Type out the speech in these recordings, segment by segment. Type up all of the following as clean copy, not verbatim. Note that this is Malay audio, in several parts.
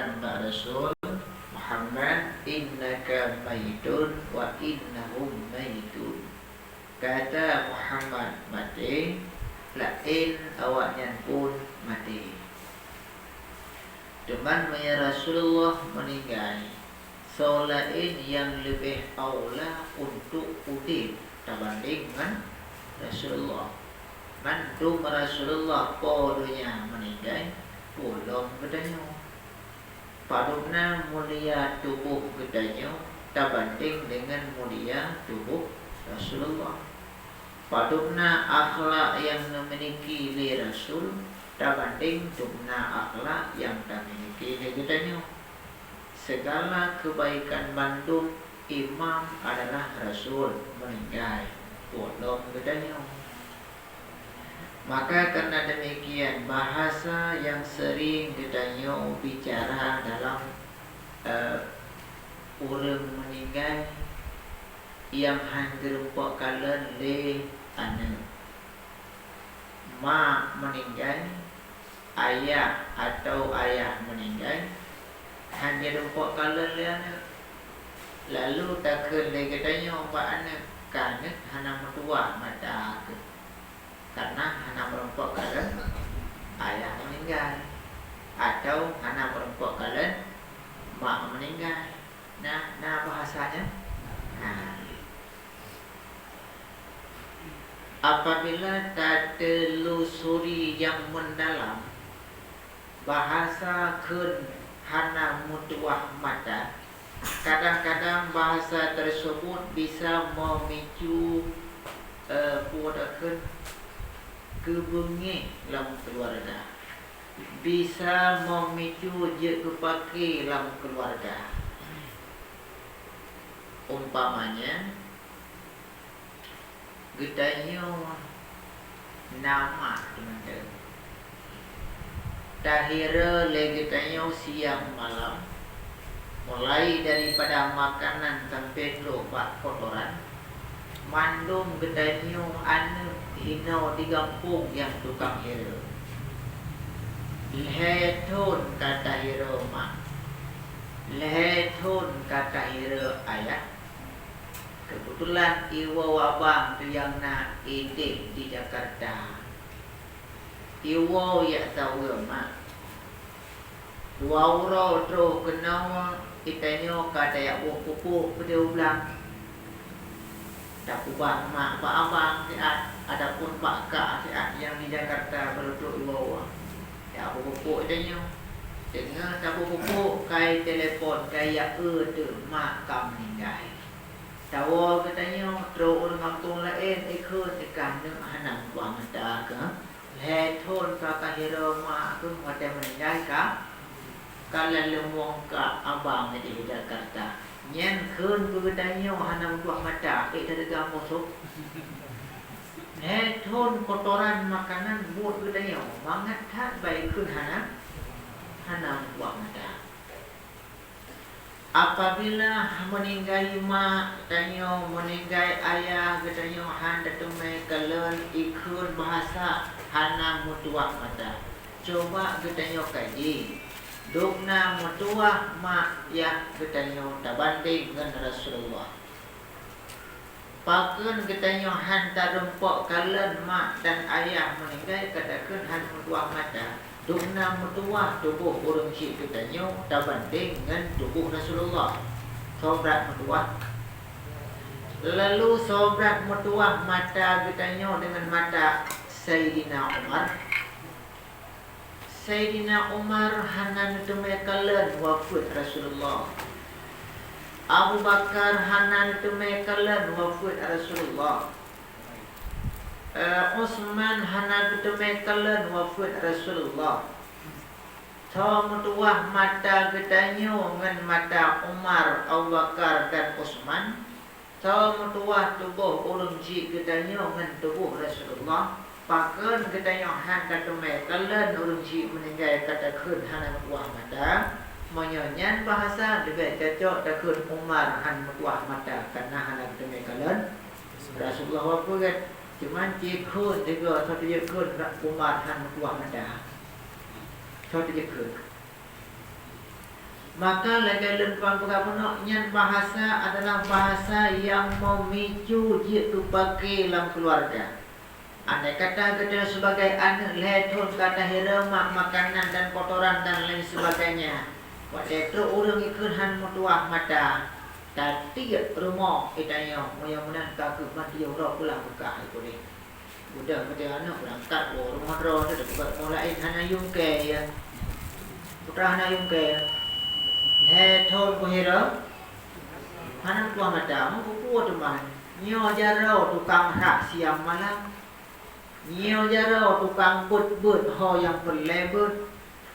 katakan Pak Rasul Muhammad, innaka maitun wa innahum maitun. Kata Muhammad mati, lain awaknya pun mati. Cuman ya Rasulullah meninggal, selain yang lebih aula untuk udin terbanding dengan Rasulullah. Mantu Rasulullah podonya meninggal, belum gedanya. Padahal mulia tubuh gedanya terbanding dengan mulia tubuh Rasulullah. Padahal akhlak yang memiliki li Rasul terbanding dengan akhlak yang dimiliki li gedanya. Segala kebaikan bandung imam adalah Rasul meninggal, belum gedanya. Maka karena demikian bahasa yang sering gedanya bicara dalam orang meninggal yang hampir 4 kali le anu mak meninggal, ayah atau ayah meninggal hanya 4 kali le anu. Lalu takkan le gedanya apa anu kana hana mertua mata karena hana perempuan kalian ayah meninggal atau hana perempuan kalian mak meninggal. Nah bahasanya. Apabila tak telusuri yang mendalam bahasa kun hana mutuah mata, kadang-kadang bahasa tersebut bisa memicu puadakan kebengi dalam keluarga, bisa memicu je kepake dalam keluarga. Umpamanya gedanya nama teman-teman tahira legetanya siang malam, mulai daripada makanan sampai lobak kotoran, mandum gedanya anu hino di kampung yang tukang hero. Lehetun kata hero mak, lehetun kata hero ayah. Kebetulan iwa wabang tu yang nak edek di Jakarta. Iwa ya tahu mak. Dua orang terus kenal itanya kata ya pupuk pada ulang. Tak ubah mak pak abang siat, adapun pak kak siat yang di Jakarta berduduk iwa. Ya pupuk itanya. Dengar tak pupuk kai telefon kai ya tu mak kam meninggal. Tahu katanya terus orang kampung lain ikut ikan dengan anak buang mata ke leton kakak hero mak tu macam meninggal ke kalau lemong ke abang di Jakarta nyen kun tu katanya anak buang mata dari kampung sok leton kotoran makanan buat katanya mangat tak baik kun anak buang mata. Apabila meninggal mak tanya meninggal ayah katanya handa tumai kalen ikut bahasa hana mutuah mata. Coba katanya kaji dukna mutuah mak ya katanya terbanding dengan Rasulullah. Paken katanya handa rempok kalen mak dan ayah meninggal katakan hana mutuah mata. Dukna mutuah tubuh orang syik katanya terbanding dengan tubuh Rasulullah. Sobrat mutuah. Lalu sobrat mutuah mata katanya dengan mata Sayyidina Umar. Sayyidina Umar hanan tumai kalen wafat Rasulullah. Abu Bakar hanan tumai kalen wafat Rasulullah. Utsman hana tumai kalen wafat Rasulullah. Mutuah mata katanya dengan mata Umar, Abu Bakar dan Utsman. Mutuah tubuh orang ji katanya dengan tubuh Rasulullah. Pakan katanya hana tumai kalen orang ji meninggal katakan hana mutuah mata. Menyanyian bahasa lebih cocok takun Umar hana mutuah mata karena hana tumai kalen Rasulullah wafat. Cuman cikun juga satu cikun Umar han mutuah mata. Satu cikun. Maka lagi tuan pengapunnya bahasa adalah bahasa yang memicu dia tu pakai dalam keluarga. Andai kata kita sebagai anak letun kata hiramak makanan dan kotoran dan lain sebagainya. Waktu itu orang ikut han mutuah mata. Tadi rumah itanya mudah-mudahan kakak mati orang pulang buka itu ni. Budak macam anak berangkat rumah roh tu buat mulai hana yungke ya. Putra hana yungke. Thôn của hero hắn qua mà đảo có cua tụi mình nhiều gia rau tụi căng hạ xiêm mà lắm nhiều gia rau tụi căng bứt ho yang perle bứt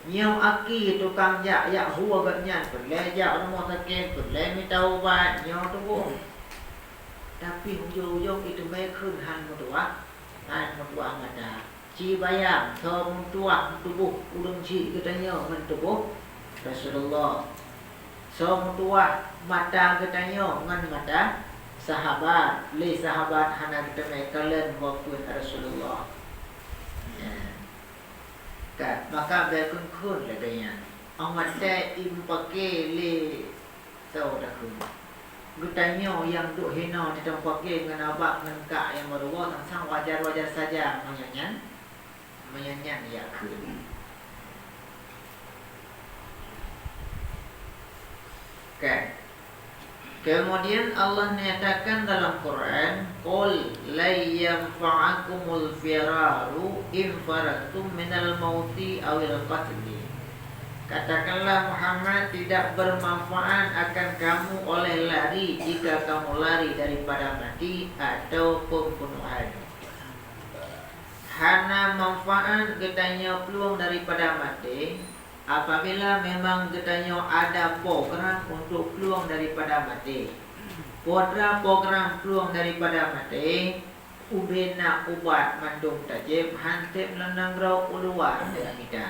nhiều aki tụi căng dạ hua gần nhàn perle dạ nó mau sakit perle mi tau ba nhiều tu tapi hujung itu mereka han mutua mata ci bayang thơm tua tubuh udung ci katanya men tubuh Rasulullah so tua mata katanya ngan mata sahabat li sahabat hana kita mereka len waktu Rasulullah maka bekun kun ladanya amate impake li tau dah kun katanya yang duk hina di tempat ke dengan abak dengan kak yang merua sang wajar-wajar saja menyanyian ya kun. Okay. Kemudian Allah nyatakan dalam Quran, "Qul la yanfa'akumul firaru in faratum minal mauti awil qatli." Katakanlah Muhammad, tidak bermanfaat akan kamu oleh lari jika kamu lari daripada mati atau pembunuhan. Hana manfaat katanya peluang daripada mati apabila memang katanya ada program untuk peluang daripada mati. Program peluang daripada mati ubena ubat mandung tajib hantip lenang rau uluan dengan kita.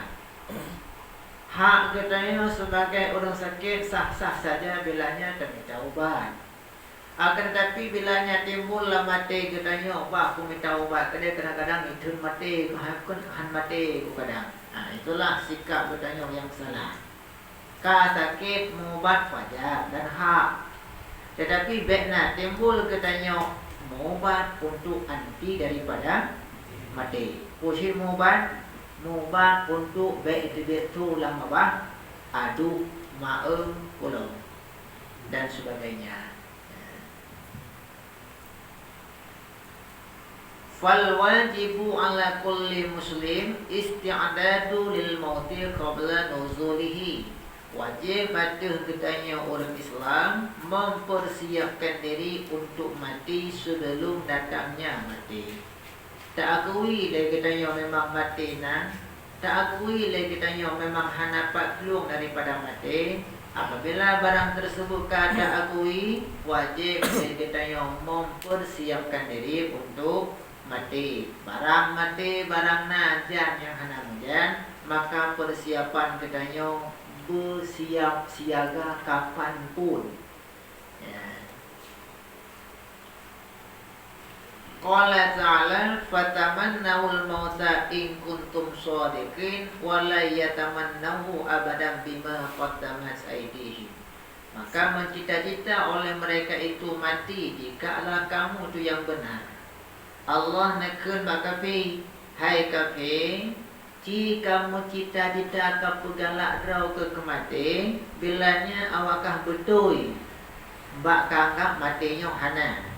Hak katanya sebagai orang sakit sah-sah saja bilanya minta ubat. Akan tetapi bilanya timbul lah mati katanya, "Wah, aku minta ubat." Kadang-kadang itu mati, han mati kadang. Itulah sikap katanya yang salah. Ka sakit mengubat wajar dan hak. Tetapi bekna timbul katanya mengubat untuk anti daripada mati. Posisi mengubat untuk baik itu betul lama bah adu maem pulau dan sebagainya. Fal wajibu ala kulli muslim isti'adadu lil mauti qabla nuzulihi. Wajib atas katanya orang Islam mempersiapkan diri untuk mati sebelum datangnya mati. Tak akui lagi katanya memang mati nan. Tak akui lagi katanya memang hanapat peluang daripada mati. Apabila barang tersebut tak akui, wajib lagi katanya mempersiapkan diri untuk mati. Barang mati, barang najan yang hana mujan, maka persiapan katanya bersiap siaga kapanpun. Qala ta'ala fatamannawul mauta in kuntum shadiqin wa la yatamannahu abadan bima qaddamat aydihim. Maka mencita-cita oleh mereka itu mati jikalau kamu itu yang benar. Allah nakun bakafi, hai kafir, jika kamu cita-cita kamu galak rau ke kemati, bilanya awakah betul bak kanggap matinya hana.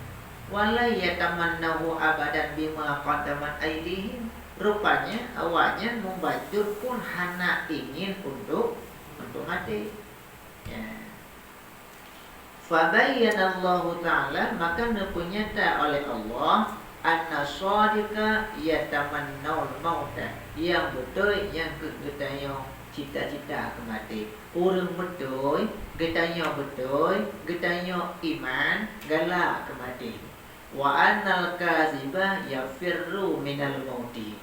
Wala yatamannahu abadan bima qaddamat aydihim. Rupanya awaknya membajut pun hana ingin untuk mati. Fabayyana Allah Ta'ala, maka nyata oleh Allah anna shadiqa yatamannawul mauta, yang betul yang ketanya cita-cita kemati. Orang betul, ketanya iman galak kemati. Wa annal kaziba yafirru minal mauti.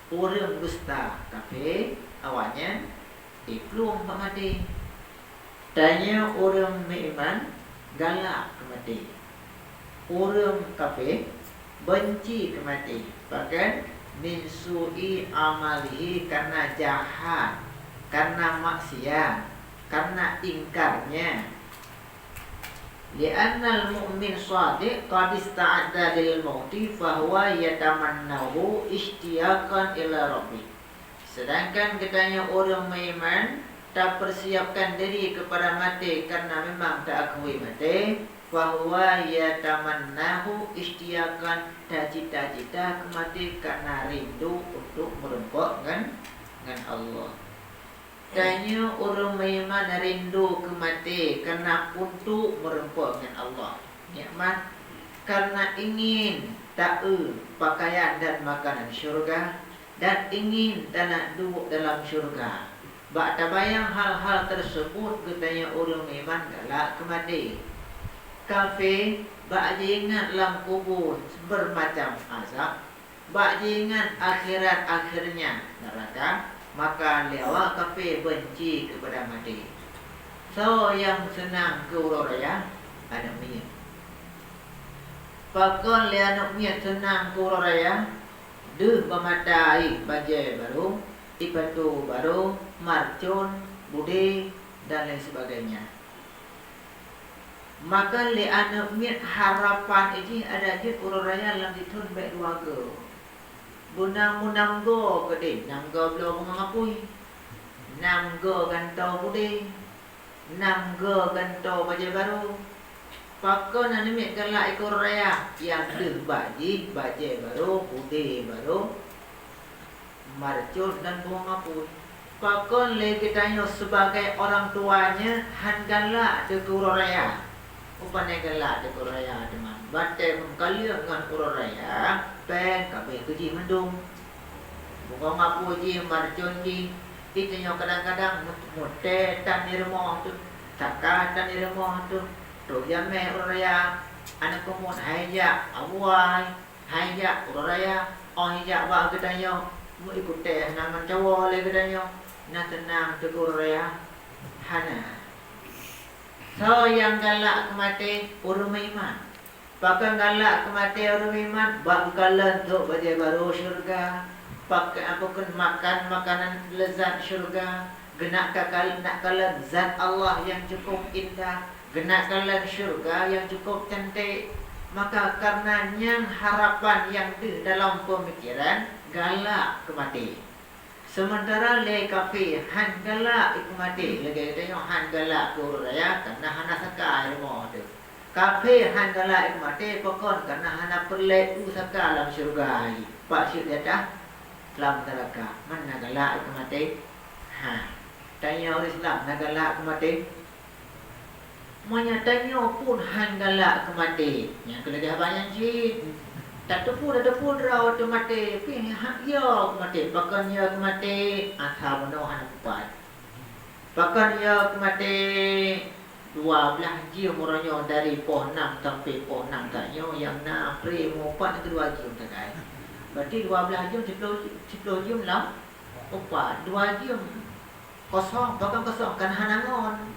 Orang dusta kafir awaknya peluang mati. Tanya orang beriman galak kemati. Orang kafir benci kemati. Bahkan min su'i amalihi, karena jahat, karena maksiat, karena ingkarnya. Li'annal mu'min shadiq qad ista'adda lil mauti fahuwa yatamannahu ishtiyaqan ila rabbi. Sedangkan katanya orang beriman tak persiapkan diri kepada mati karena memang tak akui mati, fahuwa yatamannahu ishtiyaqan, tak cita-cita ke mati karena rindu untuk merempok dengan Allah. Tanya orang beriman rindu ke mati karena untuk merempok dengan Allah. Nikmat karena ingin tahu pakaian dan makanan syurga, dan ingin tanah duduk dalam syurga. Bak tabayang hal-hal tersebut katanya orang beriman galak ke mati. Kafir bak ingat dalam kubur bermacam azab, bak ingat akhirat akhirnya neraka, maka lewat kafir benci kepada mati. So yang senang ke urang raya anak minyak. Pakon le anak minyak senang ke urang raya, deh bermatai bajai baru, ipatu baru, marcun, budi dan lain sebagainya. Maka le anak minyak harapan ini ada je urang raya dalam ditun baik keluarga. Bunang-bunang go ke nanggo belum mengakui, nanggo gantau budi, nanggo gantau baju baru. Pakon anemik galak ikut raya yang deh baju baru, budi baru, marcut dan bunga pun. Pakon le kita sebagai orang tuanya han galak de ikut raya. Upane galak de ikut raya teman. Batai mengkalia dengan urang raya, pen kabeh keji mendung. Bukan ngapu ji marcun ji. Kita kadang-kadang mute tan di rumah tu, takkan tan di rumah tu. Tu jame urang raya, anak kumut haja awai, haja urang raya, haja ba kita mu ikut teh nang cowok le kita na tenang tu urang raya. Hana. So yang galak ke mati urang iman. Pakai galak kemati orang iman, bakalan untuk baju baru syurga. Pakai apa pun makan makanan lezat syurga. Genak kalan zat Allah yang cukup indah. Genak kalan syurga yang cukup cantik. Maka karenanya harapan yang di dalam pemikiran galak kemati. Sementara le kafir han galak iku mati. Lagi kita han galak ku raya karena hana sakai mo tu. Kafir han galak mati pokon karena hana perle usaka dalam syurga. Pak syur dah dalam neraka. Mana galak mati? Ha. Tanya orang Islam nak galak mati. Monya tanya pun han galak mati. Yang kelagi banyak sih. Tak tepur raw tu mati. Pi hak yo mati. Pakon yo mati. Asal mono hana kuat. Pakon yo mati. 12 jam orangnya dari pohon 6 sampai pohon 6 taknya yang na pre mo 4 ke 2 jam tak kai. Berarti 12 jam 10 jam lah. Opa 2 jam kosong bahkan kosong kan hanangon.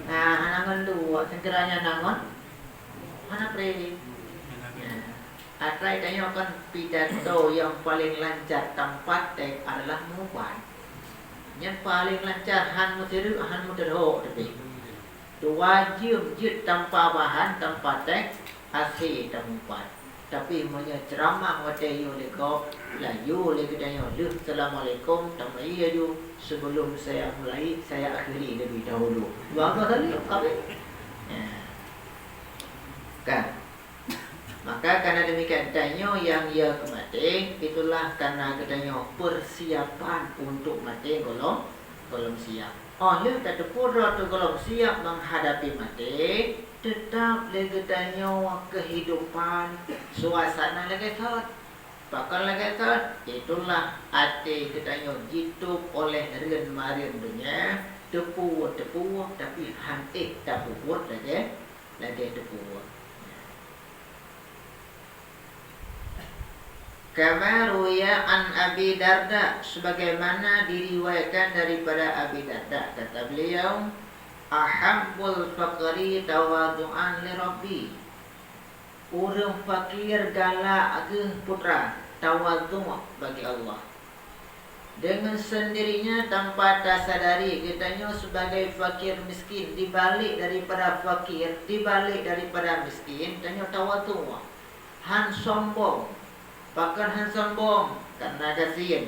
Nah, hanangon dua sekiranya nangon. Mana pre? Atrai tanya kan pidato yang paling lancar tempat adalah muban. Yang paling lancar han muteru han mutero tapi 2 jam je tanpa bahan, tanpa teks, asih tempat. Tapi punya ceramah wate yo leko, layu leko tanya, Assalamualaikum, tamai ayu. Sebelum saya mulai, saya akhiri lebih dahulu. Dua kali kami. Kan? Maka karena demikian tanya yang ia kemati, itulah karena katanya persiapan untuk mati golong siap. Oleh tak pura tu kalau siap menghadapi mati, tetap lagi tanya kehidupan, suasana lagi thot, bakal lagi thot. Itulah hati kita hidup oleh ren marin dunia, tepu tapi hantik tak buat lagi tepu. Kama ruya an Abi Darda, sebagaimana diriwayatkan daripada Abi Darda, kata beliau, ahabbul faqri tawadu'an li rabbi. Orang fakir galak ke putra, tawadhu' bagi Allah. dengan sendirinya tanpa tersadari katanya sebagai fakir miskin, dibalik daripada fakir, dibalik daripada miskin, tanya tawatu, han sombong, bahkan han sombong karena kasihan.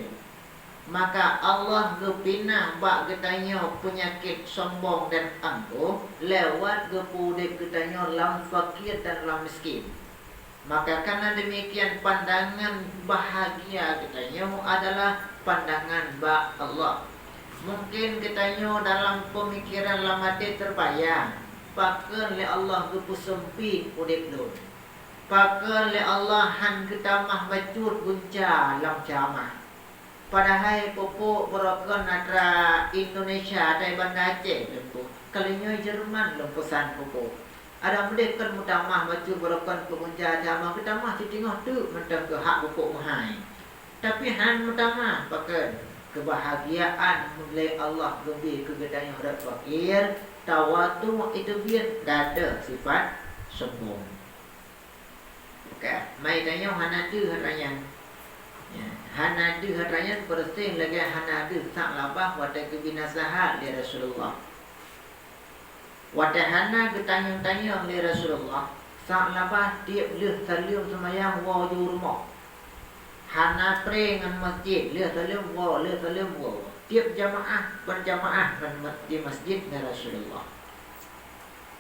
Maka Allah gepina bak katanya penyakit sombong dan angkuh lewat gepudek katanya lam fakir dan lam miskin. Maka karena demikian pandangan bahagia katanya adalah pandangan bak Allah. Mungkin katanya dalam pemikiran lamati terbayang, pakai le Allah gepusempi udip lu. Pakai le Allah han ketamah bacur gunca lam camah. Padahal popok berokon antara Indonesia dan Banda Aceh lempu. Kalinya Jerman lempusan popok. Ada mudah kan mutamah baju berokon kemunca jamaah ketamah citingah tu mentang ke hak popok mahai. Tapi han mutamah pakai kebahagiaan mulai Allah lebih kegedanya harap fakir, tawatu itu biar ada sifat sombong. Okey, mai tanya hanadu harayan. Ya, hanadu harayan persen lagi hanadu tak labah wata kebinasahan li Rasulullah. Wadahana ketanya-tanya oleh Rasulullah. Saat labah tiap leh salim semayang wajur rumah. Hana pre dengan masjid leh salim wa leh salim wa. Tiap jamaah berjamaah di masjid dari Rasulullah.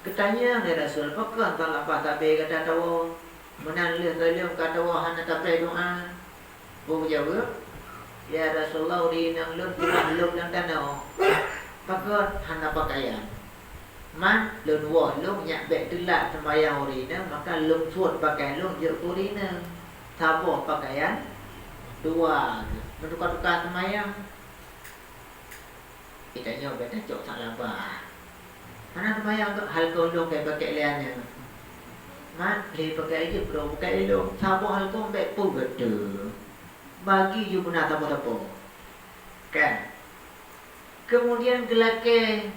Ketanya oleh Rasul, apakah tak labah tabe kata tahu? Menan leh salim kata wa hana tabe doa. Bung jawab, ya Rasulullah rinang leh leh dan tanah. Pakar hana pakaian. Man lun wah lun nyak bek telat sembahyang urina maka lun suat pakai lun jeruk urina sabar pakaian dua bertukar-tukar sembahyang kita nyoba dah cok tak labah mana sembahyang tu hal kau lun kayak pakai liannya man le pakai je bro pakai lun sabar hal kau bek pun betul bagi you benar tapo-tapo kan kemudian gelake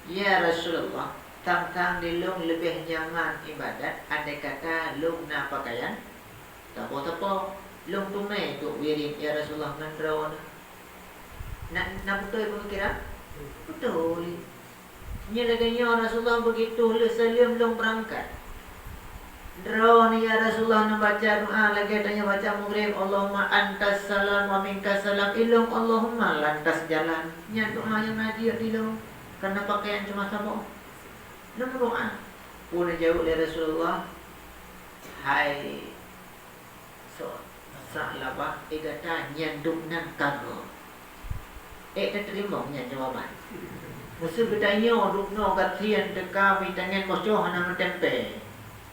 ya Rasulullah, tang-tang di lung lebih nyaman ibadat. Andai kata lung nak pakaian, tapo-tapo lung tunai tu wirid ya Rasulullah ngandrawan. Nak betul pemikiran? Betul. Nyelaganya Rasulullah begitu salim lung berangkat. Draw ni ya Rasulullah nak baca doa lagi tanya baca mughrim Allahumma antas salam wa minkas salam ilung Allahumma lantas jalan. Nya doa yang hadir di lung. Karena pakaian cuma sama nombor doa pun jawab oleh Rasulullah hai so salabah egata nyanduk nan kago tak terima nya jawaban musuh bertanya dukno katian teka mitangan mosoh hana tempe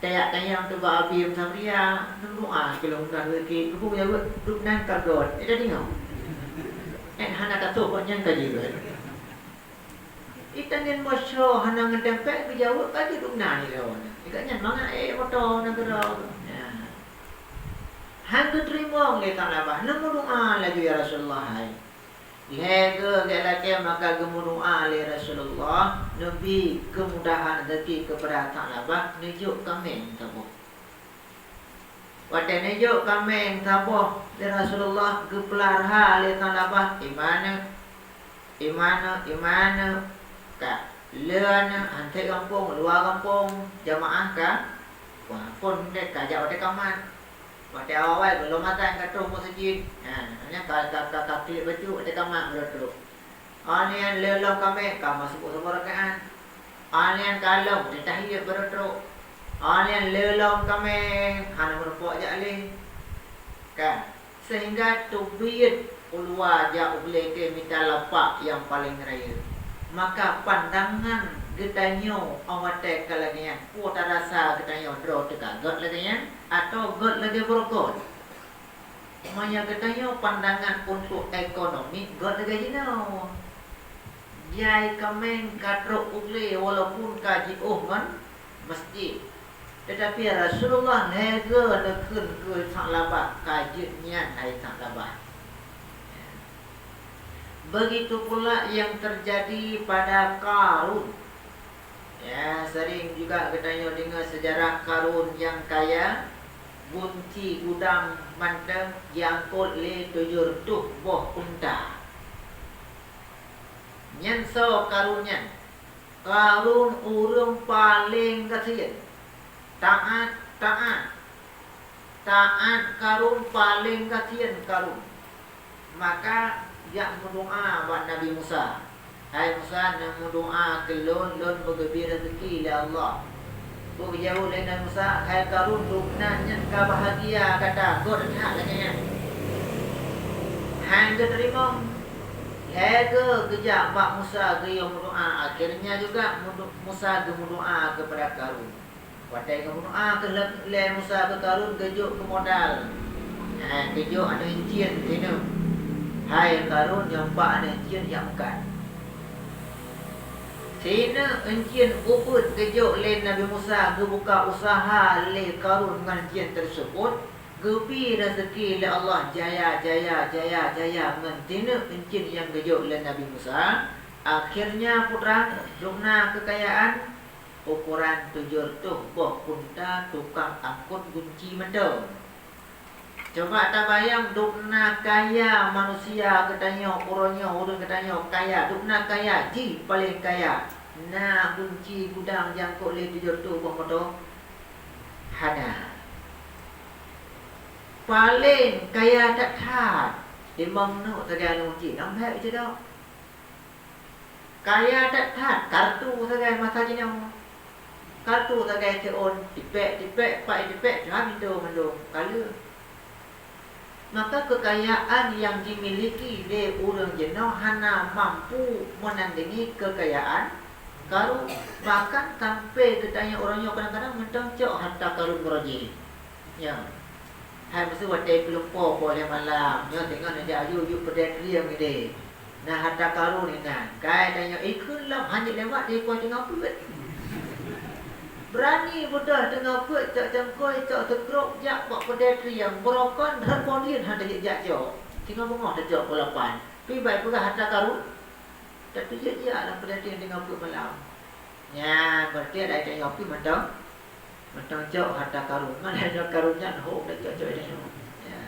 tayak tanya tu ba abim samria nombor doa kalau ndak lagi ku jawab duk nan kago tak tengok hana kata kok nyang kaji itangin mosyo hanang ngedempek bijawab kaji dukna ni lawan. Ikatnya manga motor negara. Ya. Han tu terima oleh tanabah. Namun doa lagi ya Rasulullah hai. Lega gelake maka gemu doa oleh Rasulullah nabi kemudahan rezeki kepada tanabah nijuk kami tabo. Wate nijuk kami tabo oleh Rasulullah gepelarha oleh tanabah imana ka leana hantai kampung luar kampung jamaah ka wah pun dek kajak wate kaman wate awal belum makan katu masjid hanya ka klik baju wate kaman beratu anian lelong kami ka masuk seberkaan anian kalong di tahiyat beratu anian lelong kami hana merupuk aja alih kan sehingga tubiyat ulwa ja ubleke minta lapak yang paling raya. Maka pandangan getanyo awate kalagian kuota rasa getanyo draw teka got lagian atau got lagi berkot maya getanyo pandangan untuk ekonomi got lagi jinau jai kameng katro ugle walaupun kaji man masjid tetapi Rasulullah nega nekun ke salabah kajinya hai salabah. Begitu pula yang terjadi pada Qarun. Ya, sering juga katanya dengar sejarah Qarun yang kaya, bunci gudang manteng yang kot le 700 buah unta. Nyen so karunnya. Karun urang paling kasihan. Taat karun paling kasihan karun. Maka dia berdoa buat Nabi Musa. Hai Musa, nak berdoa ke lon bergembira rezeki oleh Allah. Jauh dari Nabi Musa, hai karun ruknanya kau bahagia kata, kau dah hak katanya. Hang ke terima. Lega kejap Pak Musa ke yang berdoa. Akhirnya juga Musa ke berdoa kepada karun. Watai ke berdoa ke le Musa ke karun kejuk ke modal. Kejuk ada encien sini. Hai karun yang pak ada encien yang bukan. Sini encien uput kejuk le Nabi Musa ke buka usaha le karun dengan encien tersebut. Gebi rezeki le Allah jaya mentina encin yang kejuk le Nabi Musa. Akhirnya putra dukna kekayaan ukuran 700 buah kunta tukang angkut kunci mendung. Coba tak bayang dukna kaya manusia katanya orang katanya kaya, dukna kaya ji paling kaya. Nah kunci gudang jangkut le 700 buah motor. Hana paling kaya tak had di mangno sagai kunci nampak je dah. Kaya tak had kartu sagai masa jinau. Kartu sagai teon dipek pak dipek jangan mendo kala. Maka kekayaan yang dimiliki oleh orang jenau hana mampu menandingi kekayaan karun. Bahkan sampai ketanya orangnya kadang-kadang mentang cok harta karun beroji. Ya. Hai mesti watai pelumpo boleh malam. Nyo tengok dia ayu pedestrian gede. Nah harta karun ni kan. Kai tanya ikut lam hanya lewat dia kau tengah put. Berani bodoh tengah put cak jangkoi cak tegrok jak buat pedestrian berokon dan pondien handa jak jok. Tengah bengok dah jok pukul 8. Pi baik pegah harta karun. Tapi je lah pedestrian tengah put malam. Ya, berarti ada tengah pi mentang jauh harta karun. Mana ada karunnya ho dah jauh dia. Ya.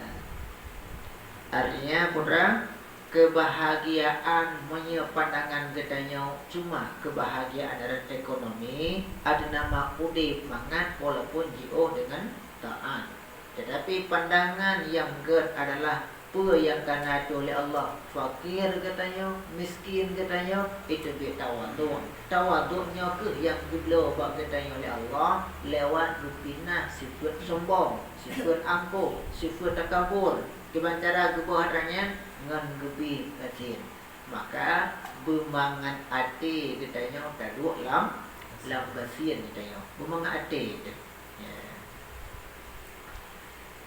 Artinya putra kebahagiaan menye pandangan katanya cuma kebahagiaan dalam ekonomi ada nama udip mangat walaupun jio dengan taat. Tetapi pandangan yang gerd adalah apa yang kena oleh Allah. Fakir katanya, miskin katanya, itu dia tawaduk. Tawaduknya ke yang dibela bak katanya oleh Allah lewat rupina sifat sombong, sifat angkuh, sifat takabur. Kebantara kebahagiaan dengan lebih kecil. Maka bermangat hati katanya kaduk lam kasihan katanya. Bermangat hati itu.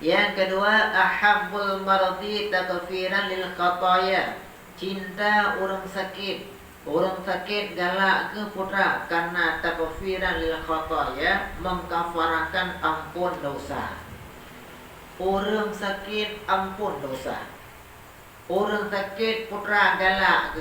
Yang kedua, ahabbul maradi taghfiran lil khataya. Cinta orang sakit. Orang sakit galak ke putra karena taghfiran lil khataya, mengkafarakan ampun dosa. Orang sakit ampun dosa. Orang sakit putra galak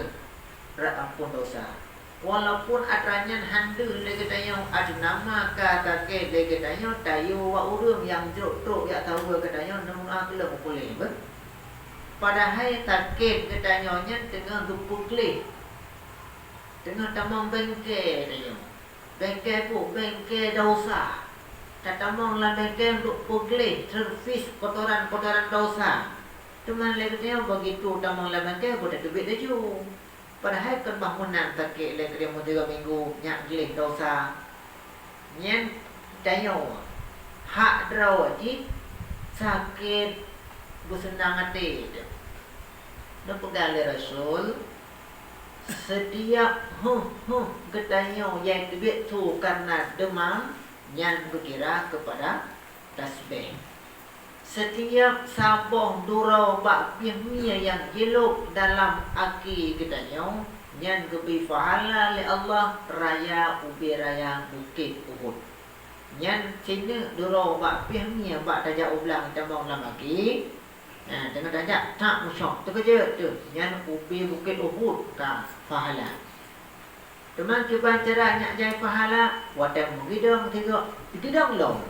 ke ampun dosa. Walaupun atranya handul lagi tanya ada nama kata ke lagi tanya tayo wa urang yang truk ya tahu katanya namun aku lah boleh ber. Padahal sakit katanya tengah gepukle. Tengah tamang bengke tanya. Bengke pu bengke dosa. Tatamang lah bengke untuk pukle servis kotoran dosa. Cuman lagi tanya begitu tamang lah bengke boleh duit deju. Padahal kan bangunan sakit le dia mau 3 minggu nyak gelih dosa. Nyen tayo hak draw ji sakit bersenang hati. Dan pegali Rasul setiap getanyo yang dibit tu karena demam nyan berkira kepada tasbih. Setiap sabong durau bak pihmia yang jeluk dalam aki kitanya nyan gebi fahala li Allah raya ubi raya bukit Uhud. Nyan sini durau bak pihmia bak tajak ublang tambang dalam aki. Nah, dengan tajak tak musyok tu kerja tu. Nyan ubi bukit Uhud ka fahala. Teman kita cara nak jai pahala, wadah mengidong tengok, gidong long.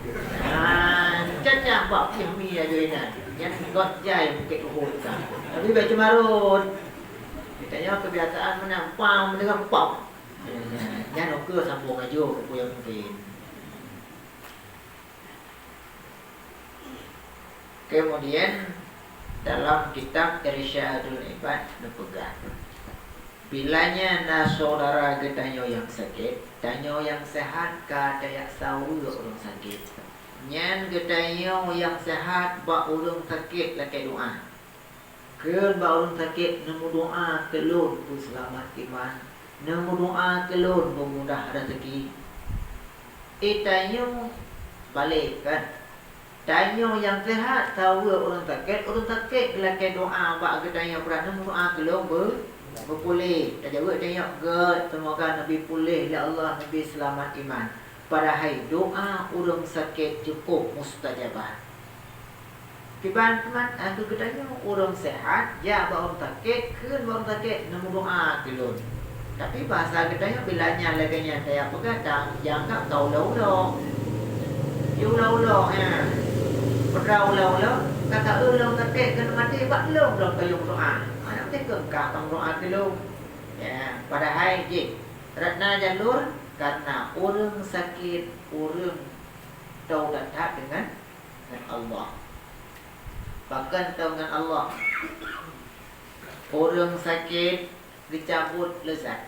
Caca bak pihmi aja ini. Yang got jai bukit Uhud kan. Tapi baca marun. Tanya kebiasaan mana pam dengan pam. Jangan ke sambung aja ke yang mungkin. Kemudian dalam kitab Irsyadul Ibad dipegang. Bilanya na saudara getanyo yang sakit, tanyo yang sehat ka dayak sawu orang sakit. Nyan getanyo yang sehat ba orang sakit laki doa. Keun ba orang sakit nemu doa kelun pun selamat iman. Nemu doa kelun memudah rezeki. Tanyo balik kan. Tanyo yang sehat tahu orang sakit laki doa ba getanyo pernah nemu doa kelun berpulih. Tak jawab tengok God, semoga Nabi pulih ya Allah, Nabi selamat iman. Padahal doa orang sakit cukup mustajabah. Teman-teman, aku katanya orang sehat, ya orang sakit, kan orang sakit nemu doa kelun. Tapi bahasa katanya bilanya laganya saya berkata, jangan kau ulau-ulau. Ulau-ulau ya. Ulau-ulau, kata orang sakit kena mati, bak ulau-ulau kayung doa. Nanti kengkak tang doa dulu. Ya, padahal je ratna jalur karena orang sakit, orang tahu dekat dengan Allah. Bahkan tahu dengan Allah. Orang sakit dicabut lezat.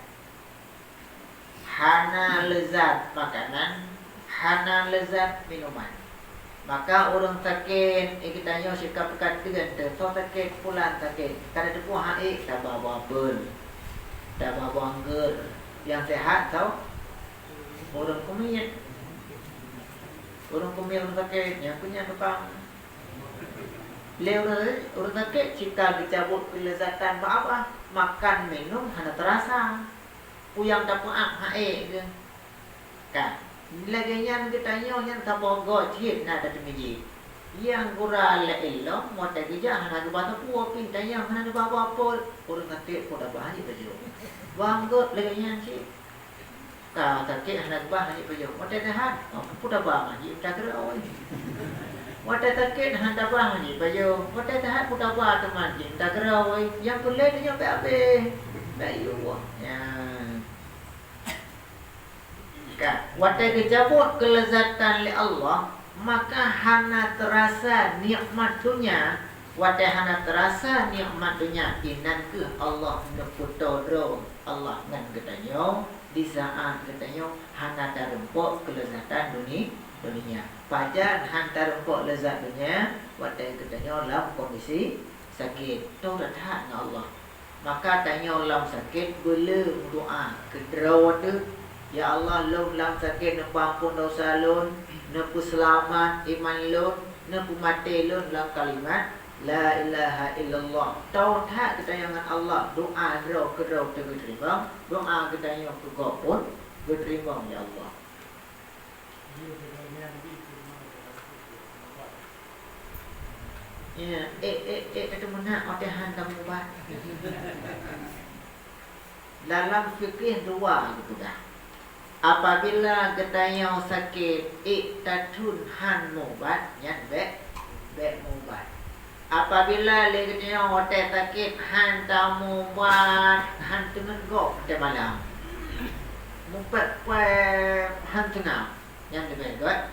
Hana lezat makanan, hana lezat minuman. Maka orang sakit, kita nyo sikap pekat dengan so sakit pulang sakit. Kada depu haik tak bawa bel, tak bawa angger. Yang sehat tau orang kumit, orang sakit, yang punya tukang. Orang sakit jika dicabut kelezatan apa? Makan minum hanya terasa. Puyang tak puak haik ke? Kan? Laginya kita nyonya tabogo cip na ada temiji. Yang kurang elok mau tak kerja hana dua puak pintanya hana dua apa orang sakit pun dah bahaya baju. Banggot laginya cip. Kau sakit hana dua bahaya baju. Mau tak sehat, pun dah bahaya tak kira awal. Mau tak sakit hana bahaya baju. Mau tak sehat pun dah bahaya teman tak kira awal. Yang boleh dia apa? Bayu ya. Watai kejabut kelezatan li Allah, maka hana terasa nikmat dunia. Watai hana terasa nikmat dunia inan ke Allah neputodro Allah ngan ketanyo di saat ketanyo hana tarempok kelezatan dunia. Pajan hana tarempok lezat dunia, watai ketanyo dalam kondisi sakit. Tahu dah dengan Allah. Maka tanyo dalam sakit boleh doa kedraw tu. Ya Allah, lun lam sakit nampak pun dosa lun, nampu selamat iman lun, nampu mati lun dalam kalimat La ilaha illallah. Tahu tak kita yang Allah doa roh ke roh terima, doa kita yang ke pun diterima ya Allah. Ya, itu mana otahan kamu bah? Dalam fikih dua gitu dah. Apabila getanya sakit, tatun han mubat, yan be mubat. Apabila le getanya hotel sakit, han ta mubat, han tengah gok te malam. Mubat han tengah, yan de got.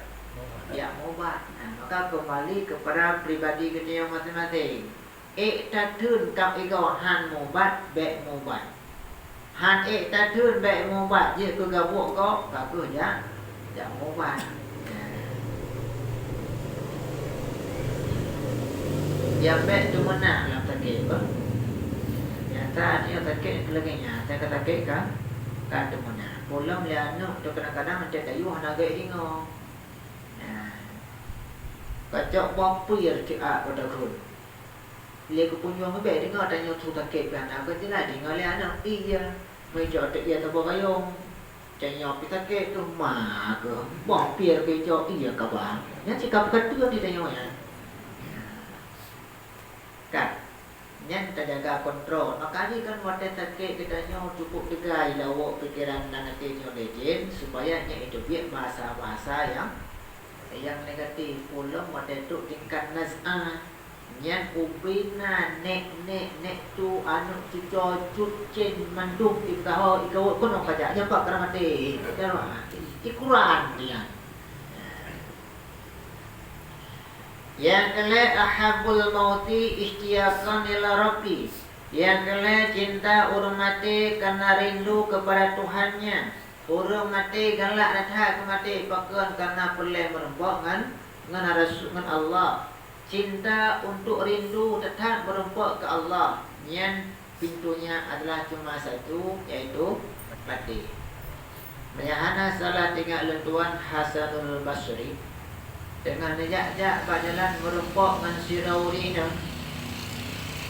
Ya mubat. Maka kembali kepada pribadi getanya masing-masing. Tatun kau ego han mubat, be mubat. Han tatun baik mubat je ke gabuk kau bagus ya. Jak mubat. Yang baik tu mana dalam sakit apa? Yang saat yang sakit lagi-nya saya kata sakit kan? Kan tu mana? Pulang le anu tu kadang-kadang macam kayu hana gak hingo. Kacau bapir ti a pada kun. Le ko punyo me be dengar tanya tu sakit kan aku jelah dengar le anu iya. Meja tak ia tak berayung. Tanya kita ke tu mak ke. Bang pier ke jo iya ka bang. Yang cakap kedua dia tanya ya. Kan. Yang kita jaga kontrol. Maka ni kan waktu sakit kita nyo cukup degai lawak pikiran dan hati nyo legend supaya nya itu biar bahasa-bahasa yang negatif. Pulang waktu tu tingkat naz'ah. Nyan ubina nek tu anu tu cut cin mandung ikaw kono kaja nya pak karamate darwa ikuran dia. Yang kele ahabul mauti istiaqan ila rabbi. Yang kele cinta urang mati karena rindu kepada Tuhannya. Urang mati galak datang ke mati pakeun karena pelai merempok ngan rasul ngan Allah. Cinta untuk rindu tetap berempuk ke Allah. Yang pintunya adalah cuma satu, yaitu mati. Menyahana salah tinggal lentuan Hasanul Basri dengan nejak-jak berjalan merempuk dengan sirauri inang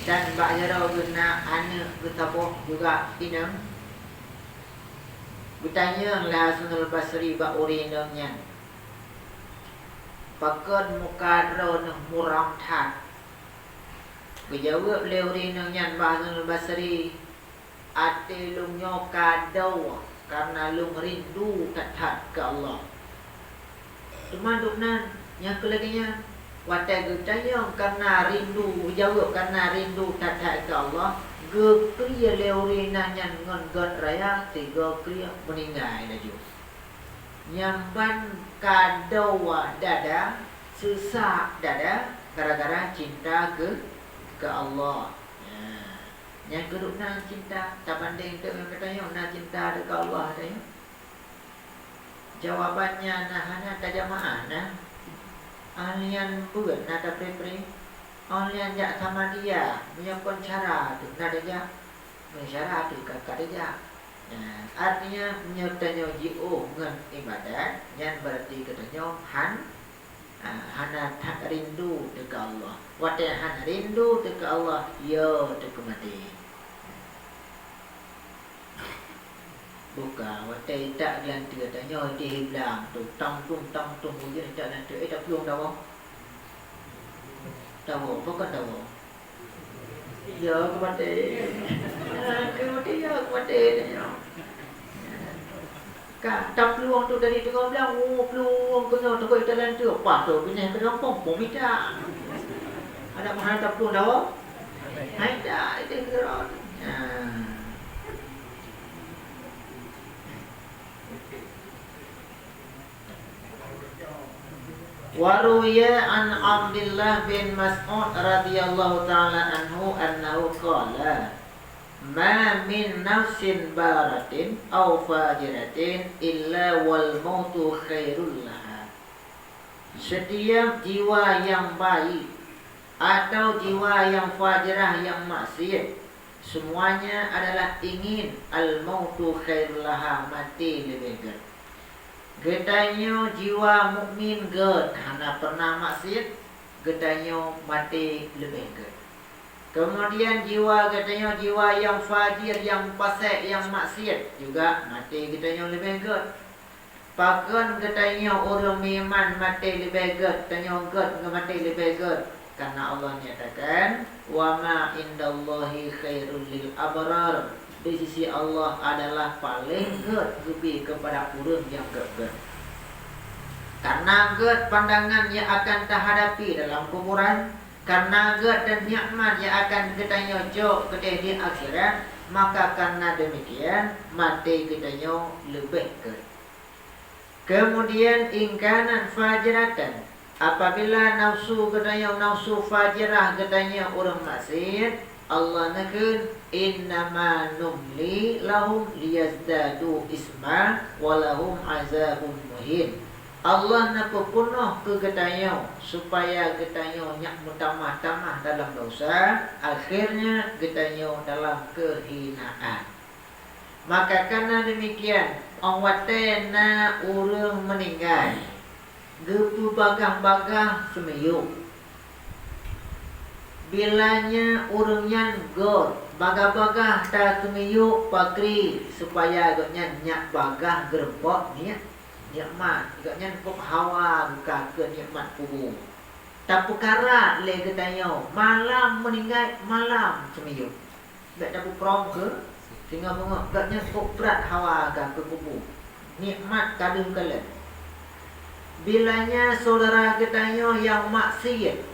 dan bakjarau guna anak getaboh juga inang. Bertanya lah Hasanul Basri bak uri inangnya. Pakon muka drone muram tak. Berjawab leuri nyan Hasanul Basri. Ate lung nyoka daw karena lung rindu tak ke Allah. Cuma duknan yang kelaginya watai gutanya karena rindu jawab karena rindu tak ke Allah. Ge kriya leuri nyan ngon gon raya tiga kriya meninggal laju. Nyamban kadawa dada sesak dada gara-gara cinta ke Allah. Yang kedua nak cinta tak banding tu yang katanya nak cinta ke Allah tanya. Jawabannya nah hanya tajamaah nah. Alian buat nak pre-pre. Alian jak sama dia menyokong cara tu nak dia. Mensyara tu kata dia. Artinya menyertanya ji'u ngan ibadat yang berarti katanya hana tak rindu dekat Allah. Watai hana rindu dekat Allah, ya dekat mati. Bukan watai tak gelanti katanya dia bilang tu tang tung hujan tak nanti tak pelung dah. Tahu bukan tahu. Ya kemati. Kemati ya kemati dia. Kan tak peluang tu dari tengah bilang peluang kena tak kau jalan tu apa tu punya kena pom minta. Ada mahal tak peluang dah. Hai dah itu kira. Waruya an Abdullah bin Mas'ud radhiyallahu ta'ala anhu annahu qala ma min nafsin baratin aw fajiratin illa wal mautu khairul laha. Setiap jiwa yang baik atau jiwa yang fajirah yang maksiat semuanya adalah ingin al mautu khairul laha, mati lebih baik. Gedanya jiwa mukmin ged hana pernah maksiat, gedanya mati lebih ged. Kemudian jiwa gedanya jiwa yang fajir, yang fasik, yang maksiat juga mati gedanya lebih ged. Pakan gedanya orang iman mati lebih ged, gedanya ged mati lebih ged. Karena Allah nyatakan wa ma indallahi khairul lil abrar. Di sisi Allah adalah paling lebih kepada orang yang ged. Karena ged pandangan yang akan terhadapi dalam kuburan, karena ged dan nikmat yang akan kita jauh kedai di akhirat, maka karena demikian mati kita lebih ged. Kemudian ingkanan fajiratan, apabila nafsu gedanya nafsu fajirah gedanya orang maksiat, Allah nakun innama numli lahum liyazdadu isma walahum azabun muhin. Allah nak penuh ke gedanya supaya gedanya nyak mutamah-tamah dalam dosa, akhirnya gedanya dalam kehinaan. Maka karena demikian awatena urang meninggal gepu bagah-bagah semeyuk. Bilanya urangnya gor bagah-bagah tak semeyuk pakri supaya agaknya nyak bagah gerpok niat nikmat agaknya pok hawa buka ke nikmat kubur. Tak perkara le katanya malam meninggal malam semeyuk. Tak dapat prom ke sehingga bengok agaknya pok berat hawa ke kubur. Nikmat kadung kala. Bilanya saudara katanya yang maksiat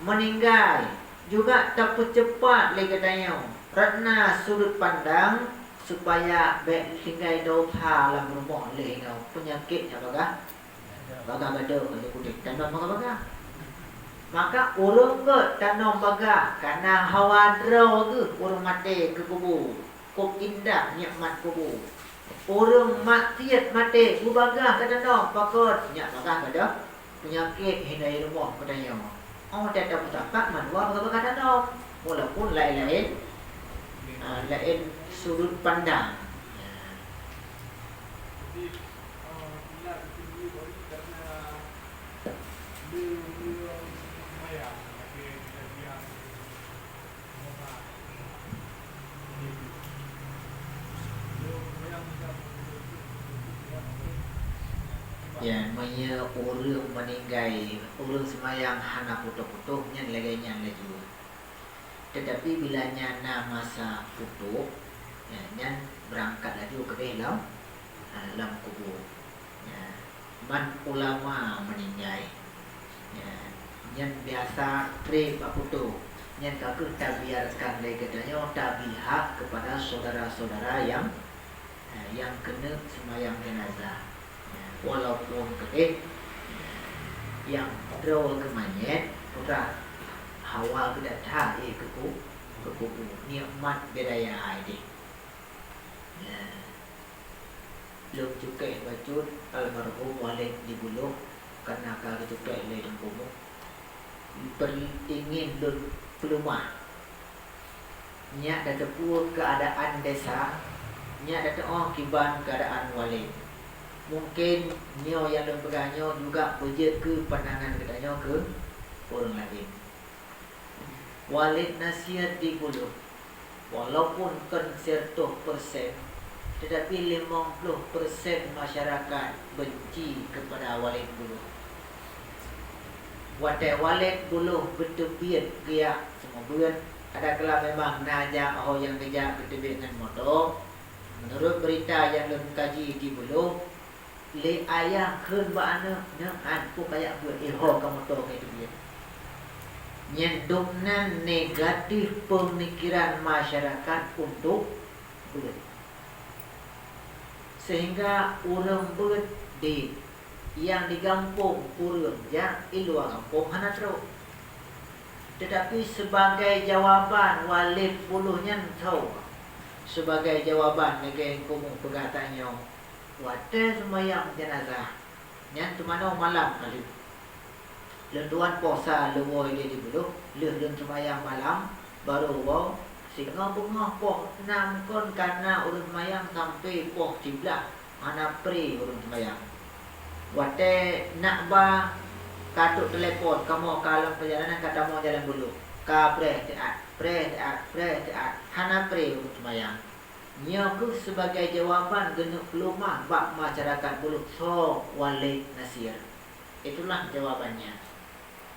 meninggal juga tak percepat lagi katanya. Kerana sudut pandang supaya baik tinggal dosa dalam rumah leh penyakitnya baga ada kalau kudik tanam baga. Maka orang ke tanam baga karena hawa draw ke orang mati ke kubur. Kok indah nikmat kubur. Orang maksiat mati ku baga ke tanam pakot nyak baga ada penyakit hindai rumah katanya. Oh tak dapat manwa baga tanam walaupun lain-lain lain sudut pandang. Ya, maya orang meninggal, orang semayang hana putuh-putuh nyan laganya laju. Tetapi bila nyana masa putuh, ya, nyan berangkat laju ke dalam kubur. Ya, man ulama meninggal. Ya, nyan biasa pre pak putuh. Nyan kakek tak biarkan lagi katanya tabihat kepada saudara-saudara yang kena semayang jenazah. Walaupun yang draw ke manyet putra hawa kedat ha ke kubur nikmat bedaya ini. Lum cukai bacut almarhum Walid di Buluh karena kali cukai le dan kubur beringin dan pelumah nyak dah tepur keadaan desa nyak dah kiban keadaan Walid. Mungkin nyo yang lempegahnya juga berjet ke pandangan katanya ke orang lain. Walid nasihat di Buluh walaupun kan 100% tetapi 50% masyarakat benci kepada Walid Buluh. Watai Walid Buluh bertebiat dia semua bulan. Ada kala memang najak orang yang kejak bertebiat dengan motor. Menurut berita yang kaji di Buluh le ayah keun ba ana an ku kayak buat ilho ka motor ka itu dia. Nyenduknan negatif pemikiran masyarakat untuk buat. Sehingga orang buat di yang di kampung urang yang iluar kampung hana teruk. Tetapi sebagai jawaban Walid Buluhnya tahu sebagai jawaban negara kamu perkataannya wadah semayang jenazah yang tu mana malam kali lentuan puasa lewoi dia di Buluh leh semayang malam baru wow sehingga bunga poh 6 kon karena urut semayang sampai poh 11 mana pri urut semayang wadah nak ba katuk telepon kamu kalau perjalanan kata mau jalan Buluh ka pre teat hana pri urut semayang. Nyaku sebagai jawaban genuk pelumah bak masyarakat Buluh so Walid Nasir. Itulah jawabannya.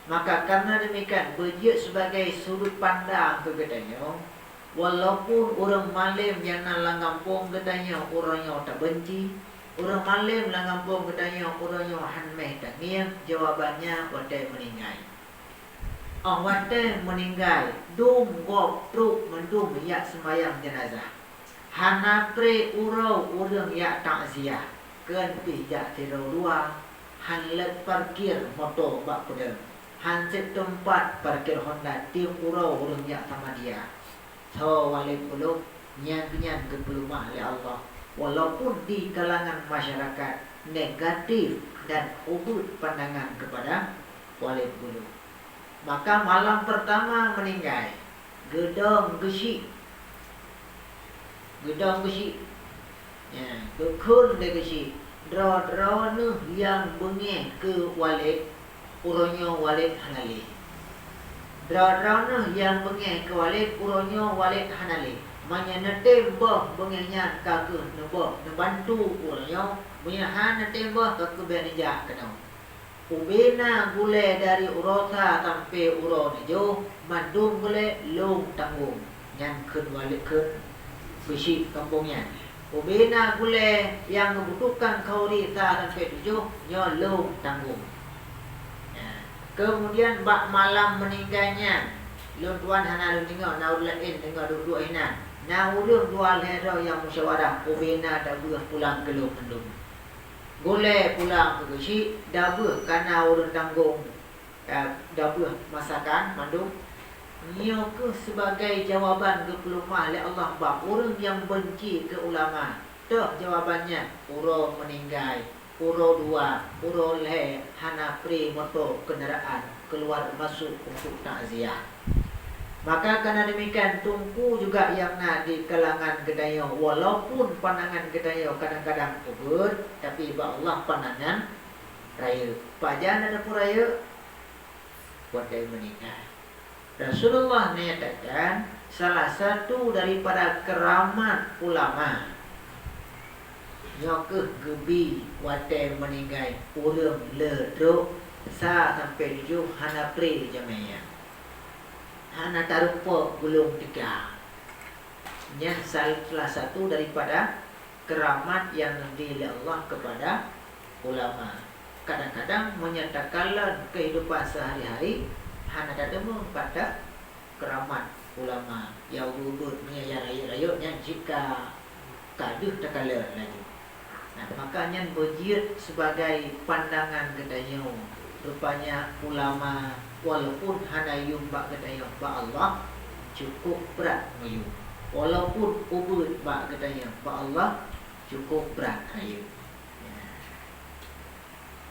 Maka karena demikian berjaya sebagai sudut pandang ke katanya, walaupun orang malim yang nalang kampung katanya orangnya tak benci, orang malim lang kampung katanya orangnya hanmeh tak ngiang, jawabannya wadah meninggal. Wadah meninggal dum gop truk mendum yak sembayang jenazah. Hana pre urau urang ya takziah kan pijak tirau dua hanlet parkir motor bak pedal hanset tempat parkir Honda tim urau urang ya sama dia so Walid Buluh nyan ke pelumah oleh Allah walaupun di kalangan masyarakat negatif dan ubud pandangan kepada Walid Buluh. Maka malam pertama meninggal gedong besi ya kekun de besi draw nu yang bengeh ke Walid uronyo Walid hanali draw nu yang bengeh ke Walid uronyo Walid hanali manya nete boh bengehnya kaku neboh bantu uronyo punya han nete boh kaku benija kenau ubena gule dari urota sampai uronejo mandum gule long tanggung yang kun Walid kun besi kampungnya. Ubena gule yang membutuhkan kauri ta dan P7 nyolong tanggung. Ya. Kemudian bak malam meninggalnya. Lun tuan hana lun tengok naur lain tengok duduk ina. Naurung dua lera yang musyawarah ubena dak buah pulang ke lum mendung. Goleh pulang ke si dak buah kana urang tanggung. Dak buah masakan mandung. Nyo ke sebagai jawapan ke pelumah oleh Allah bab orang yang benci ke ulama. Dah jawabannya uro meninggal. Puro dua, puro le, hana pri motor kendaraan keluar masuk untuk takziah. Maka karena demikian tungku juga yang nak di kalangan Gedayo, walaupun pandangan Gedayo kadang-kadang kubur, tapi ba Allah pandangan raya. Pajan ada pun raya buat dia meninggal. Rasulullah menyatakan salah satu daripada keramat ulama nyokeh gebi wate meninggal urang ledro sa sampai 7 hana pri jamaya hana tarupa gulung 3 nya salah satu daripada keramat yang diberi Allah kepada ulama. Kadang-kadang menyatakan kehidupan sehari-hari hana datang pada keramat ulama yang wujud menyayar-rayanya jika kaduh takalan lagi. Nah, makanya berjiat sebagai pandangan Gedayo. Rupanya ulama walaupun hana yung bak Gedayo ba Allah cukup berat mayu. Walaupun ubud bak Gedayo ba Allah cukup berat ayu. Ya.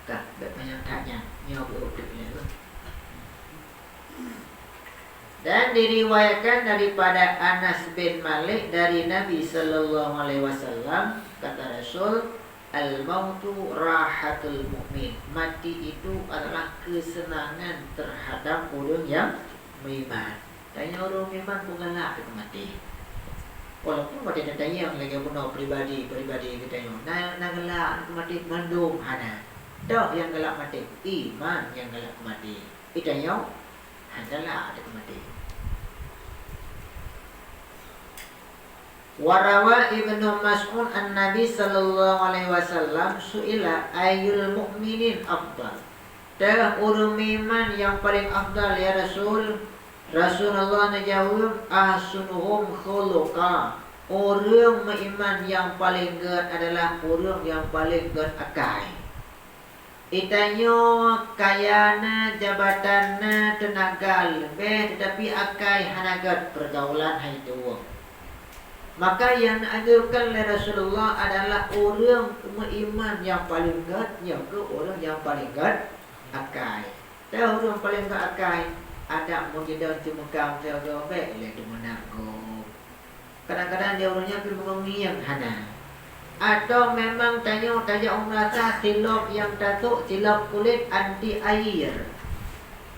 Kah, banyak tanya nyo berutuknya tu. Dan diriwayatkan daripada Anas bin Malik dari Nabi sallallahu alaihi wasallam, kata Rasul, al-mautu rahatul mu'min. Mati itu adalah kesenangan terhadap orang yang beriman. Tanya orang beriman bukan lah kita mati. Walaupun mati dan tanya yang lagi bunuh pribadi kita yang nak gelak mati mandum hana. Dah yang gelak mati iman yang gelak mati. Itu yang adalah ada mati. Warawa Ibnu Mas'ud an-Nabi sallallahu alaihi wasallam suila ayyul mu'minin afdal. Dah orang iman yang paling afdal ya Rasul. Rasulullah menjawab ahsunuhum khuluqa. Orang beriman yang paling gad adalah orang yang paling gad akal. Itanyo kayana jabatanna tenaga lebih tetapi akal hanagat pergaulan itu. Maka yang dianjurkan oleh Rasulullah adalah orang beriman yang paling gad, yang ke orang yang paling gad akal. Tahu orang paling gad akal ada mujizat di Mekah saya baik le di mana go. Kadang-kadang dia orangnya pergi yang hana. Atau memang tanya umrah silap yang datuk silap kulit anti air.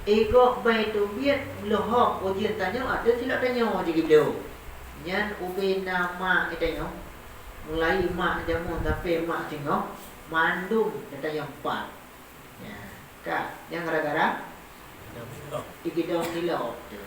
Ego baik tu biat lohok ujian tanya ada silap tanya di gitu. Nyan ubi nama itanya mulai mak jamu tapi mak tengok mandum data yang 4. Ya, kak yang gara-gara digidong silap tu.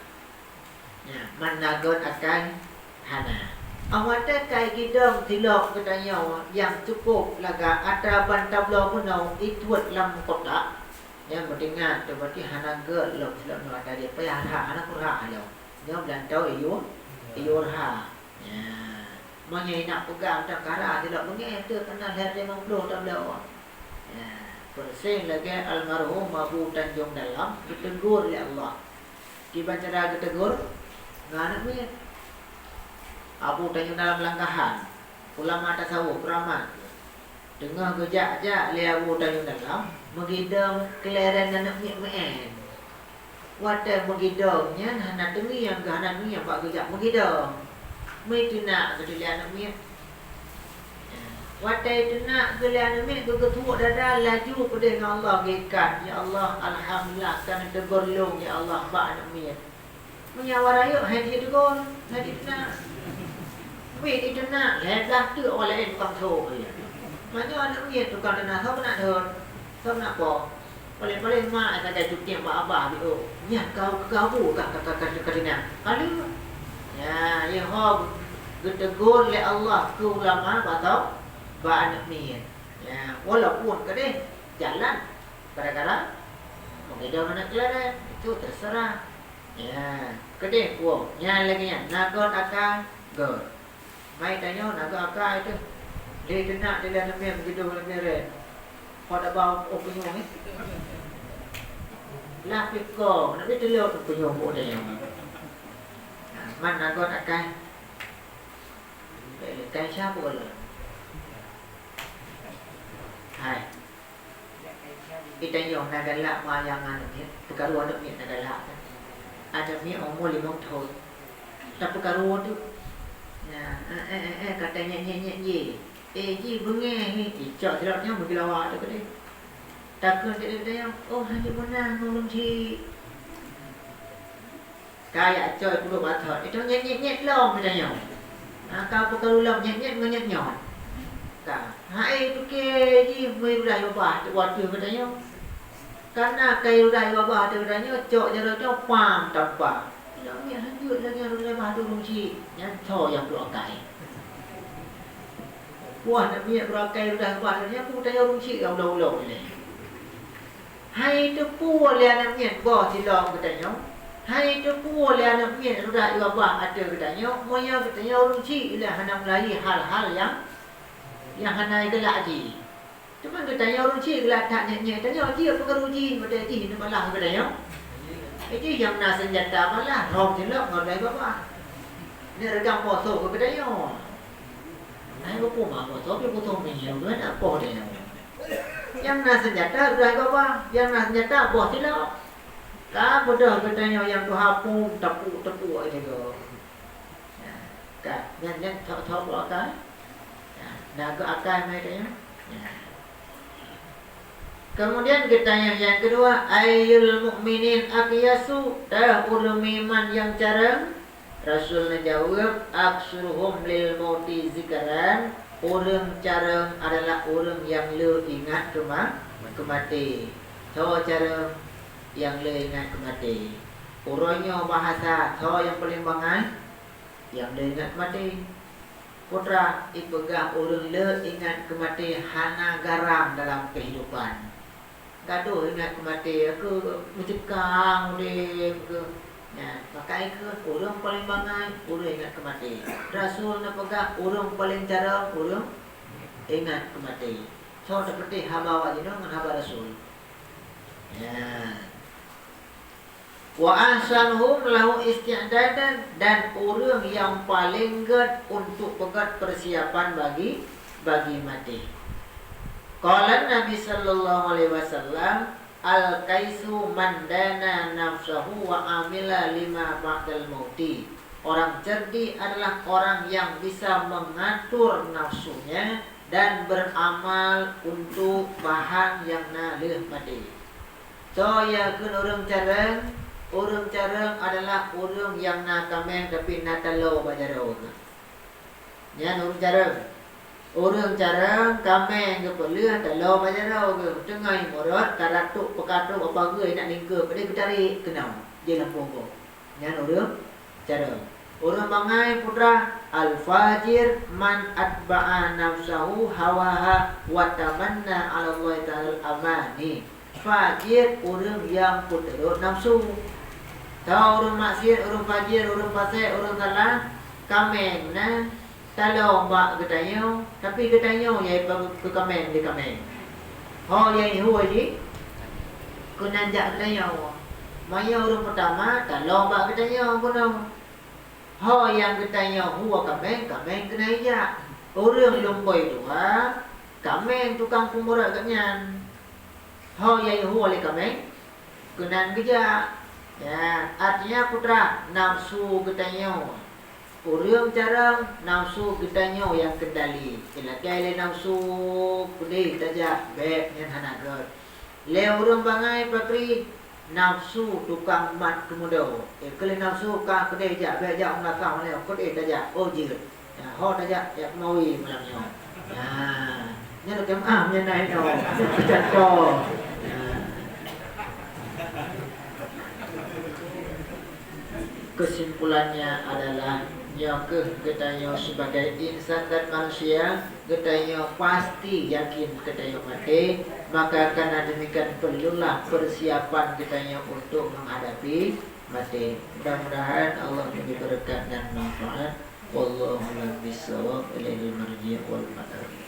Ya, managon akan hana. Awata kai gidong silap katanya yang cukup laga ada bantablo punau ituat lam kota. Yang berdengar tu berarti hana ge lok silap no ada dia payah hana kurang alo. Dia belantau iyo Iyorha. Ya. Manya nak pegang tak kara tidak mengeh tu kena lihat 50 tak boleh. Ya. Persen lagi almarhum Abu Tanjung Dalam ditegur oleh Allah. Kiban cara ditegur ngana ni Abu Tanjung Dalam langkahan. Ulama tasawuf keramat. Dengar gejak-jak le Abu Tanjung Dalam megidam keleran anak mek-mek. Wadah megidongnya hana dengi yang hana dengi yang pak gejak megidong. Mai tunak ke dia anak miat. Wadah tunak ke dia anak miat ke ketua dada laju pada dengan Allah gekat. Ya Allah alhamdulillah kan tegur long ya Allah pak anak miat. Menyawar ayo hadi tegur, hadi tunak. Wei itu nak ledah tu orang lain tukang thô dia. Mana anak miat tukang tanah thô nak thon. Thô nak po. Paling-paling mak kata cuti mak abah dia. Ya kau katanya. Kalau ya ho ditegur oleh Allah ke ulama atau ba anak miat. Ya walaupun kadang jalan kadang-kadang Mengedah mana kelaran itu terserah. Ya, kedai kuah. Yang lagi yang nagot akal, god. Mai tanya nagot akal itu. Dia kena dia dah nampak begitu lebih red. Pada bau penyong ni. Lah piko, nak betul le penyong pun dia. Man nagot akal. Cái siapa boleh? Hai. Kita yang nak galak mayangan ni, perkaruan ni nak galak. Ada ni umur 5 tahun. Tak perkaruan tu. Ya, katanya nye. Ji bengeh ni, cak silapnya bagi lawak tu dia. Takut dia oh hanya benar nolong si. Kayak coy perlu batat. Itu nye long katanya. Kau perkaruan nye nyot. Ka, hai tu ke ji mai rai babah tu waktu katanya. Karena kai rai babah tu katanya cok jaro cok pam tampa. Yang ni hanjut lagi rai babah tu runci. Yang tho yang tu akai. Wah nak miak berakai rai babah tu nya aku tanya runci kau lau ni. Hai tu pu le nak miak go silong katanya. Hai tu pu le nak miak rai babah ada katanya. Moya katanya runci ialah hanam lagi hal-hal yang hanai gelak ji. Cuma kita tanya ruji gelak tak nyanyi. Tanya ji apa ke ruji? Pada ji ni malah ke tanya. Ji yang nak senjata malah. Rong silap ngodai bapa. Ni regam poso ke tanya. Ai ko mah poso ke poso menyo kan apa dia. Yang nak senjata gelak bapa. Yang nak senjata bos silap. Ka bodoh ke tanya yang tu hapu tepu aja go. Ka nyan thok kan. Naga akal mereka ya. Kemudian kita yang kedua, ayyul mukminin aqyasu, dah ulum iman yang cara Rasul menjawab, aksuruhum lil mauti zikran, orang cara adalah orang yang le ingat kemati. Tahu cara yang le ingat kemati. Orangnya bahasa, tahu yang paling bangai yang le ingat kemati. Putra ipegang orang le ingat kematian hana garam dalam kehidupan. Gaduh ingat kematian ke mencekang dia ke. Ya, pakai ke orang paling bangai orang ingat kematian. Rasul nak pegang orang paling cara orang ingat kematian. So seperti haba wajib dengan haba Rasul. Ya. Wa ahsanuhum lahu isti'dadan, dan orang yang paling ged untuk pegat persiapan bagi mati. Qala Nabi sallallahu alaihi wasallam, al-kaisu man dana nafsahu wa amila lima ba'dal mauti. Orang cerdik adalah orang yang bisa mengatur nafsunya dan beramal untuk bahan yang nalih mati. So ya kun orang careng. Orang careng adalah orang yang nak kameng tapi nak talo bajaro. Yan orang careng. Orang careng kameng ke pelih talo bajaro ke tengai morot karatuk pekatuk apa ge nak lingkup pada ketari kenau je lampu. Yan orang careng. Orang bangai putra al-fajir man atba'a nafsahu hawaha wa tamanna 'ala Allah ta'ala amani. Fajir orang yang putarut nafsu. Tahu orang maksiat, orang fajir, orang fasik, orang salah, kameng na talong bak ketanyo, tapi ketanyo yai ke kameng di kameng. Ho yai huwa ji kunanjak ketanyo. Maya orang pertama talong bak ketanyo puno. Ho yang ketanyo huwa kameng kena ijak. Orang lumbai dua, kameng tukang pumurak kanyan. Ho yai huwa le kameng kenan kejak. Ya, artinya putra nafsu ketanyo. Orang carang nafsu ketanyo yang kendali. Ilakai nafsu kudih tajak bek yang hanagat. Le orang bangai pakri nafsu tukang mat kemudo. Kali nafsu ka kudih jak bek jak belakang le kudih tajak ojir. Ya, ho tajak ya mawi malamnya. Ya, nya nak nya naik no. Jatuh. Kesimpulannya adalah ke katanya sebagai insan dan manusia katanya pasti yakin katanya mati, maka karena demikian perlulah persiapan katanya untuk menghadapi mati. Mudah-mudahan Allah memberi berkat dan manfaat. Wallahu a'lam bishawab. Ilaihi marji' wal ma'ab.